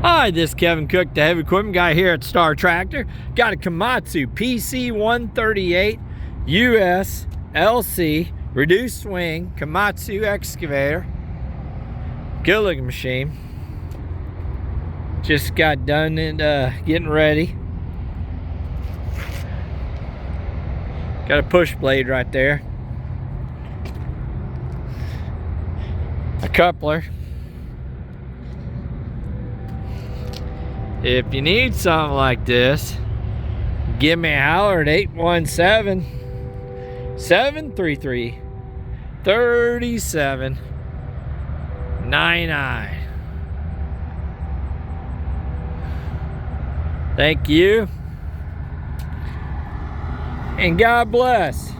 Hi, this is Kevin Cook, the heavy equipment guy here at Star Tractor. Got a Komatsu PC138US LC reduced swing Komatsu excavator. Good looking machine. Just got done and getting ready. Got a push blade right there. A coupler. If you need something like this, give me a holler at 817-733-3799. Thank you, and God bless.